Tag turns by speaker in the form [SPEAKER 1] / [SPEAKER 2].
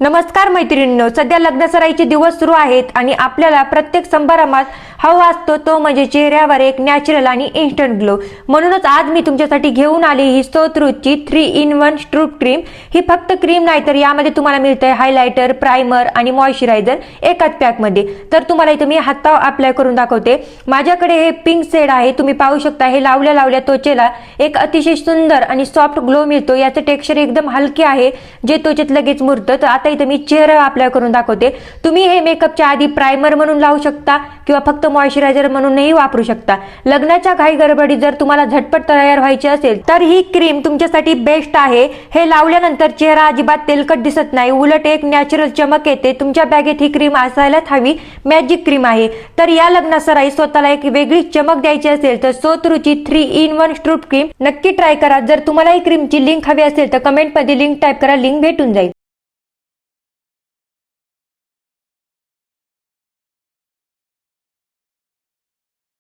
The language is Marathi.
[SPEAKER 1] नमस्कार मैत्रिणींनो, सध्या लग्नसराईचे दिवस सुरू आहेत आणि आपल्याला प्रत्येक समारंभात हवा असतो तो म्हणजे चेहऱ्यावर एक नॅचरल आणि इन्स्टंट ग्लो। म्हणूनच आज मी तुमच्यासाठी घेऊन आली ही स्तोत्रची 3 in 1 स्ट्रूप क्रीम। ही फक्त क्रीम नाही तर यामध्ये तुम्हाला मिळतंय हायलायटर, प्राइमर आणि मॉइश्चरायझर एकाच पॅक मध्ये। तर तुम्हाला इथे मी हातावर अप्लाय करून दाखवते। माझ्याकडे हे पिंक शेड आहे, तुम्ही पाहू शकता। हे लावल्या लावल्या त्वचेला एक अतिशय सुंदर आणि सॉफ्ट ग्लो मिळतो। याचे टेक्स्चर एकदम हलके आहे जे त्वचेत लगेच मुरतं। तर आता इथे मी चेहरा अप्लाय करून दाखवते। तुम्ही हे मेकअपच्या आधी प्राइमर म्हणून लावू शकता किंवा फक्त मॉइश्चरायझर म्हणूनही वापरू शकता। लग्नाच्या घाई गडबडीत जर तुम्हाला झटपट तयार व्हायचे असेल तर ही क्रीम तुमच्यासाठी बेस्ट आहे। हे लावल्यानंतर चेहरा अजिबात तेलकट दिसत नाही, उलट एक नॅचरल चमक येते। तुमच्या बॅगेत ही क्रीम असायलाच हवी, मॅजिक क्रीम आहे। तर या लग्नासराई स्वतःला एक वेगळी चमक द्यायची असेल तर स्तोत्रची 3 in 1 स्ट्रूप क्रीम नक्की ट्राय करा। जर तुम्हाला ही क्रीमची लिंक हवी असेल तर कमेंट मध्ये लिंक टाइप करा, लिंक भेटून जाईल।